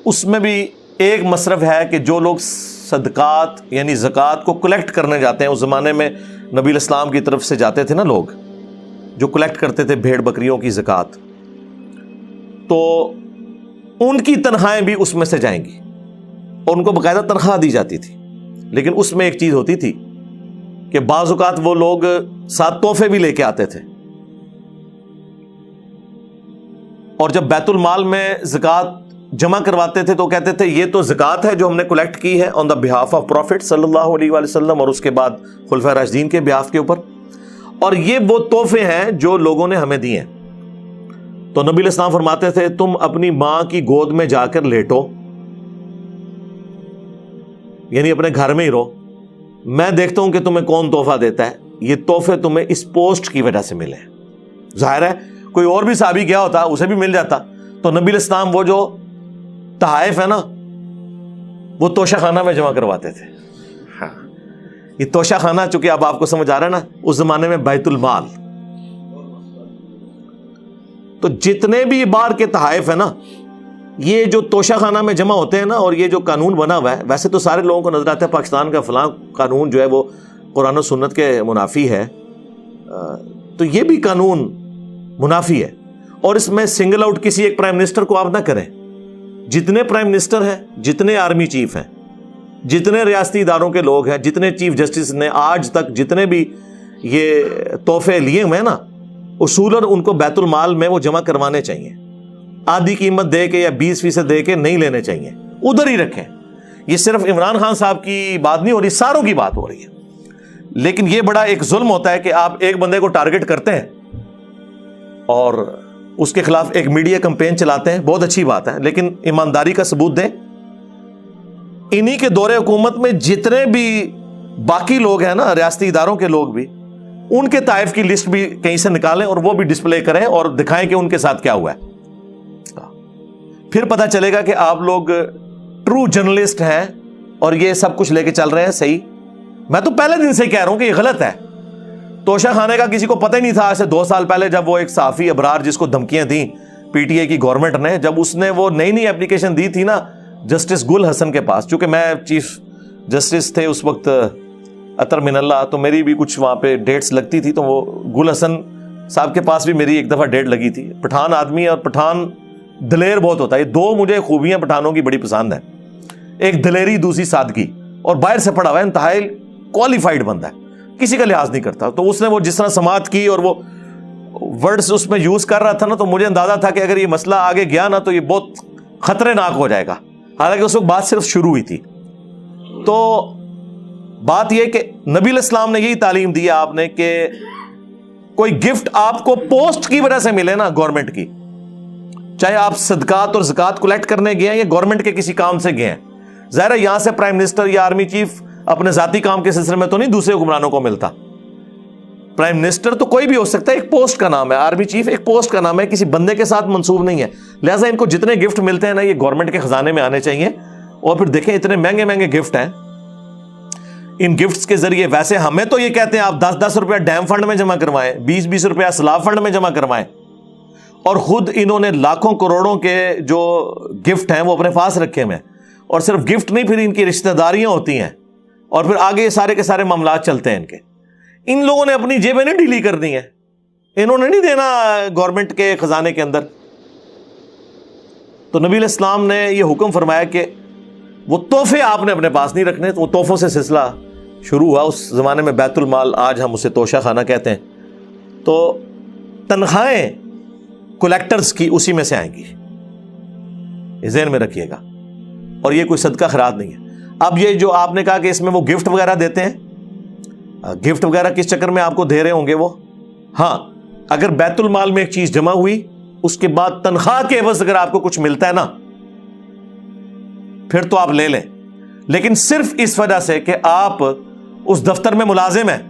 اس میں بھی ایک مصرف ہے کہ جو لوگ صدقات یعنی زکوٰۃ کو کلیکٹ کرنے جاتے ہیں، اس زمانے میں نبی الاسلام کی طرف سے جاتے تھے نا لوگ جو کلیکٹ کرتے تھے بھیڑ بکریوں کی زکوٰۃ، تو ان کی تنخواہیں بھی اس میں سے جائیں گی اور ان کو باقاعدہ تنخواہ دی جاتی تھی. لیکن اس میں ایک چیز ہوتی تھی کہ بعض اوقات وہ لوگ ساتھ تحفے بھی لے کے آتے تھے، اور جب بیت المال میں زکوٰۃ جمع کرواتے تھے تو کہتے تھے یہ تو زکوٰۃ ہے جو ہم نے کلیکٹ کی ہے آن دا بہاف آف پروفٹ صلی اللہ علیہ وآلہ وسلم اور اس کے بعد خلفائے راشدین کے بہاف کے اوپر، اور یہ وہ تحفے ہیں جو لوگوں نے ہمیں دیے ہیں. تو نبی علیہ السلام فرماتے تھے تم اپنی ماں کی گود میں جا کر لیٹو، یعنی اپنے گھر میں ہی رہو، میں دیکھتا ہوں کہ تمہیں کون تحفہ دیتا ہے. یہ تحفے تمہیں اس پوسٹ کی وجہ سے ملے ہیں. ظاہر ہے کوئی اور بھی صحابی گیا ہوتا اسے بھی مل جاتا. تو نبی علیہ السلام وہ جو تحائف ہے نا وہ توشہ خانہ میں جمع کرواتے تھے. ہاں یہ توشہ خانہ چونکہ اب آپ کو سمجھ آ رہا ہے نا، اس زمانے میں بیت المال، تو جتنے بھی بار کے تحائف ہیں نا یہ جو توشہ خانہ میں جمع ہوتے ہیں نا، اور یہ جو قانون بنا ہوا ہے، ویسے تو سارے لوگوں کو نظر آتا ہے پاکستان کا فلاں قانون جو ہے وہ قرآن و سنت کے منافی ہے، تو یہ بھی قانون منافی ہے. اور اس میں سنگل آؤٹ کسی ایک پرائم منسٹر کو آپ نہ کریں. جتنے پرائم منسٹر ہیں، جتنے آرمی چیف ہیں، جتنے ریاستی اداروں کے لوگ ہیں، جتنے چیف جسٹس نے آج تک جتنے بھی یہ تحفے لیے ہوئے ہیں نا، اصولاً ان کو بیت المال میں وہ جمع کروانے چاہیے. آدھی قیمت دے کے یا 20% دے کے نہیں لینے چاہیے، ادھر ہی رکھیں. یہ صرف عمران خان صاحب کی بات نہیں ہو رہی، ساروں کی بات ہو رہی ہے. لیکن یہ بڑا ایک ظلم ہوتا ہے کہ آپ ایک بندے کو ٹارگٹ کرتے ہیں اور اس کے خلاف ایک میڈیا کمپین چلاتے ہیں، بہت اچھی بات ہے، لیکن ایمانداری کا ثبوت دیں. انہی کے دور حکومت میں جتنے بھی باقی لوگ ہیں نا، ریاستی اداروں کے لوگ بھی، ان کے طائف کی لسٹ بھی کہیں سے نکالیں اور وہ بھی ڈسپلے کریں اور دکھائیں کہ ان کے ساتھ کیا ہوا ہے. پھر پتہ چلے گا کہ آپ لوگ ٹرو جرنلسٹ ہیں اور یہ سب کچھ لے کے چل رہے ہیں. صحیح، میں تو پہلے دن سے کہہ رہا ہوں کہ یہ غلط ہے. توشہ خانے کا کسی کو پتہ ہی نہیں تھا. ایسے 2 سال پہلے جب وہ ایک صحافی ابرار جس کو دھمکیاں دیں پی ٹی اے کی گورنمنٹ نے، جب اس نے وہ نئی اپلیکیشن دی تھی نا جسٹس گل حسن کے پاس، چونکہ میں چیف جسٹس تھے اس وقت اطہر من اللہ، تو میری بھی کچھ وہاں پہ ڈیٹس لگتی تھی، تو وہ گل حسن صاحب کے پاس بھی میری ایک دفعہ ڈیٹ لگی تھی. پٹھان آدمی ہے اور پٹھان دلیر بہت ہوتا ہے. یہ 2 مجھے خوبیاں پٹھانوں کی بڑی پسند ہیں، ایک دلیری، دوسری سادگی، اور باہر سے پڑھا ہوا ہے، انتہائی کوالیفائڈ بندہ ہے، کسی کا لحاظ نہیں کرتا. تو اس نے وہ جس طرح سماعت کی اور وہ ورڈز اس میں یوز کر رہا تھا نا، تو مجھے اندازہ تھا کہ اگر یہ مسئلہ آگے گیا نا تو یہ بہت خطرے ناک ہو جائے گا. حالانکہ اس وقت بات صرف شروع ہوئی تھی. تو بات یہ کہ نبی علیہ السلام نے یہی تعلیم دی ہے آپ نے کہ کوئی گفٹ آپ کو پوسٹ کی وجہ سے ملے نا گورنمنٹ کی، چاہے آپ صدقات اور زکوٰۃ کلیکٹ کرنے گئے ہیں یا گورنمنٹ کے کسی کام سے گئے ہیں. ظاہر ہے یہاں سے پرائم منسٹر یا آرمی چیف اپنے ذاتی کام کے سلسلے میں تو نہیں دوسرے حکمرانوں کو ملتا. پرائم منسٹر تو کوئی بھی ہو سکتا ہے، ایک پوسٹ کا نام ہے. آرمی چیف ایک پوسٹ کا نام ہے، کسی بندے کے ساتھ منسوب نہیں ہے. لہٰذا ان کو جتنے گفٹ ملتے ہیں نا یہ گورنمنٹ کے خزانے میں آنے چاہیے. اور پھر دیکھیں اتنے مہنگے گفٹ ہیں، ان گفٹس کے ذریعے ویسے ہمیں تو یہ کہتے ہیں آپ 10 روپیہ ڈیم فنڈ میں جمع کروائیں، 20 روپیہ سلاف فنڈ میں جمع کروائیں، اور خود انہوں نے لاکھوں کروڑوں کے جو گفٹ ہیں وہ اپنے پاس رکھے ہوئے ہیں. اور صرف گفٹ نہیں، پھر ان کی رشتہ داریاں ہوتی ہیں اور پھر آگے یہ سارے کے سارے معاملات چلتے ہیں ان کے. ان لوگوں نے اپنی جیبیں نہیں ڈھیلی کرنی ہے، انہوں نے نہیں دینا گورنمنٹ کے خزانے کے اندر. تو نبی علیہ السلام نے یہ حکم فرمایا کہ وہ تحفے آپ نے اپنے پاس نہیں رکھنے. تو وہ تحفوں سے سلسلہ شروع ہوا. اس زمانے میں بیت المال، آج ہم اسے توشہ خانہ کہتے ہیں. تو تنخواہیں کلیکٹرز کی اسی میں سے آئیں گی، یہ ذہن میں رکھیے گا. اور یہ کوئی صدقہ خیرات نہیں ہے. اب یہ جو آپ نے کہا کہ اس میں وہ گفٹ وغیرہ دیتے ہیں، گفٹ وغیرہ کس چکر میں آپ کو دے رہے ہوں گے وہ؟ ہاں، اگر بیت المال میں ایک چیز جمع ہوئی، اس کے بعد تنخواہ کے عوض اگر آپ کو کچھ ملتا ہے نا، پھر تو آپ لے لیں. لیکن صرف اس وجہ سے کہ آپ اس دفتر میں ملازم ہیں،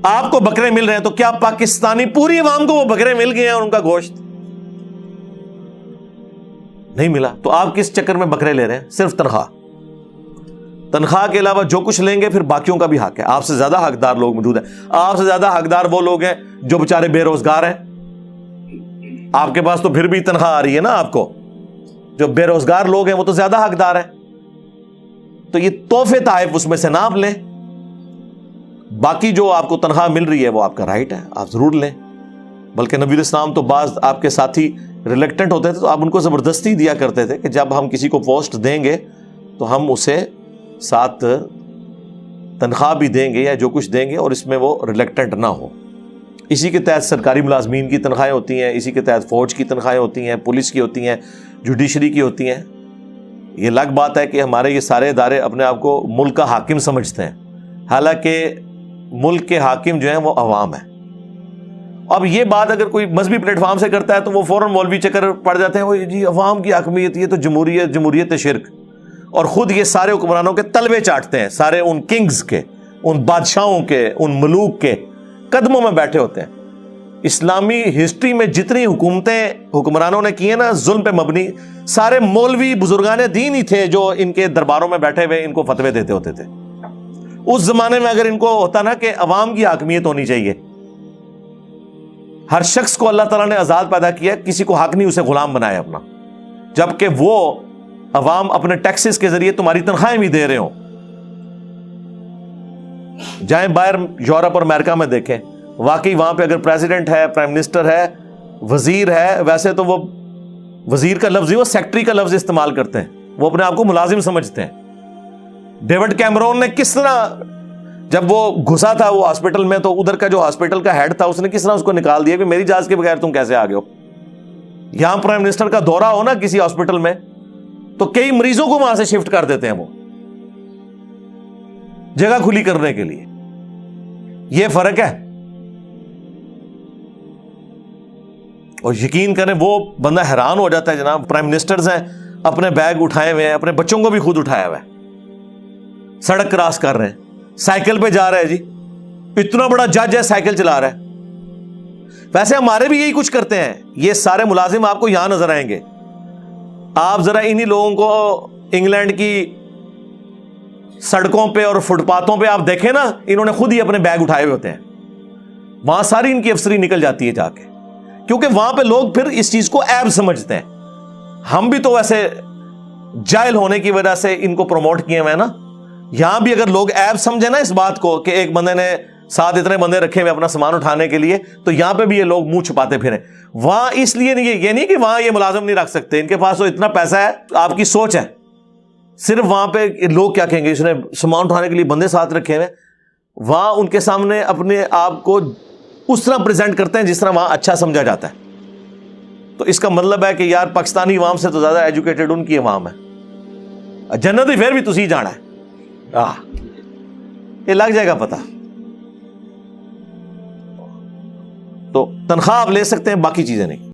آپ کو بکرے مل رہے ہیں، تو کیا پاکستانی پوری عوام کو وہ بکرے مل گئے ہیں اور ان کا گوشت نہیں ملا؟ تو آپ کس چکر میں بکرے لے رہے ہیں؟ صرف تنخواہ کے علاوہ جو کچھ لیں گے پھر باقیوں کا بھی حق ہے. آپ سے زیادہ حقدار لوگ موجود ہیں. آپ سے زیادہ حقدار وہ لوگ ہیں جو بیچارے بے روزگار ہیں. آپ کے پاس تو پھر بھی تنخواہ آ رہی ہے نا آپ کو. جو بے روزگار لوگ ہیں وہ تو زیادہ حقدار ہیں. تو یہ تحفے تحائف اس میں سے نہ آپ لیں. باقی جو آپ کو تنخواہ مل رہی ہے وہ آپ کا رائٹ ہے, آپ ضرور لیں. بلکہ نبی الاسلام تو بعض آپ کے ساتھی ریلیکٹنٹ ہوتے تھے تو آپ ان کو زبردستی دیا کرتے تھے کہ جب ہم کسی کو پوسٹ دیں گے تو ہم اسے ساتھ تنخواہ بھی دیں گے یا جو کچھ دیں گے, اور اس میں وہ ریلیکٹنٹ نہ ہو. اسی کے تحت سرکاری ملازمین کی تنخواہیں ہوتی ہیں, اسی کے تحت فوج کی تنخواہیں ہوتی ہیں, پولیس کی ہوتی ہیں, جوڈیشری کی ہوتی ہیں. یہ الگ بات ہے کہ ہمارے یہ سارے ادارے اپنے آپ کو ملک کا حاکم سمجھتے ہیں, حالانکہ ملک کے حاکم جو ہیں وہ عوام ہیں. اب یہ بات اگر کوئی مذہبی پلیٹ فارم سے کرتا ہے تو وہ فوراً مولوی چکر پڑ جاتے ہیں, وہ جی عوام کی حاکمیت, یہ تو جمہوریت شرک, اور خود یہ سارے حکمرانوں کے تلوے چاٹتے ہیں, سارے ان کنگز کے, ان بادشاہوں کے, ان ملوک کے قدموں میں بیٹھے ہوتے ہیں. اسلامی ہسٹری میں جتنی حکومتیں حکمرانوں نے کی ہیں نا ظلم پہ مبنی, سارے مولوی بزرگان دین ہی تھے جو ان کے درباروں میں بیٹھے ہوئے ان کو فتوے دیتے ہوتے تھے. اس زمانے میں اگر ان کو ہوتا نا کہ عوام کی حاکمیت ہونی چاہیے, ہر شخص کو اللہ تعالیٰ نے آزاد پیدا کیا, کسی کو حق نہیں اسے غلام بنایا اپنا, جبکہ وہ عوام اپنے ٹیکسز کے ذریعے تمہاری تنخواہیں بھی دے رہے ہوں. جائیں باہر یورپ اور امریکہ میں دیکھیں, واقعی وہاں پہ اگر پریزیڈنٹ ہے, پرائم منسٹر ہے, وزیر ہے, ویسے تو وہ وزیر کا لفظ ہی وہ سیکٹری کا لفظ استعمال کرتے ہیں, وہ اپنے آپ کو ملازم سمجھتے ہیں. ڈیوڈ کیمرون نے کس طرح جب وہ گھسا تھا وہ ہاسپٹل میں تو ادھر کا جو ہاسپٹل کا ہیڈ تھا اس نے کس طرح اس کو نکال دیا کہ میری اجازت کے بغیر تم کیسے آ گئے ہو. یہاں پرائم منسٹر کا دورہ ہو نا کسی ہاسپٹل میں تو کئی مریضوں کو وہاں سے شفٹ کر دیتے ہیں وہ جگہ کھلی کرنے کے لیے. یہ فرق ہے. اور یقین کریں وہ بندہ حیران ہو جاتا ہے, جناب پرائم منسٹرز ہیں, اپنے بیگ اٹھائے ہوئے ہیں, اپنے بچوں کو بھی خود اٹھایا ہوا ہے, سڑک کراس کر رہے ہیں, سائیکل پہ جا رہا ہے. جی اتنا بڑا جج ہے, سائیکل چلا رہا ہے. ویسے ہمارے بھی یہی کچھ کرتے ہیں. یہ سارے ملازم آپ کو یہاں نظر آئیں گے. آپ ذرا انہی لوگوں کو انگلینڈ کی سڑکوں پہ اور فٹ پاتھوں پہ آپ دیکھیں نا, انہوں نے خود ہی اپنے بیگ اٹھائے ہوئے ہوتے ہیں. وہاں ساری ان کی افسری نکل جاتی ہے جا کے, کیونکہ وہاں پہ لوگ پھر اس چیز کو عیب سمجھتے ہیں. ہم بھی تو ویسے جاہل ہونے کی وجہ سے ان کو پروموٹ کیے ہوئے ہیں نا. یہاں بھی اگر لوگ عیب سمجھے نا اس بات کو کہ ایک بندے نے ساتھ اتنے بندے رکھے ہوئے اپنا سامان اٹھانے کے لیے, تو یہاں پہ بھی یہ لوگ منہ چھپاتے پھریں. وہاں اس لیے نہیں, یہ نہیں کہ وہاں یہ ملازم نہیں رکھ سکتے, ان کے پاس تو اتنا پیسہ ہے, آپ کی سوچ ہے. صرف وہاں پہ لوگ کیا کہیں گے, اس نے سامان اٹھانے کے لیے بندے ساتھ رکھے ہوئے. وہاں ان کے سامنے اپنے آپ کو اس طرح پریزنٹ کرتے ہیں جس طرح وہاں اچھا سمجھا جاتا ہے. تو اس کا مطلب ہے کہ یار پاکستانی عوام سے تو زیادہ ایجوکیٹڈ ان کی عوام ہے. جنت ہی پھر بھی تسی جانا ہے, یہ لگ جائے گا پتہ. تو تنخواہ آپ لے سکتے ہیں, باقی چیزیں نہیں.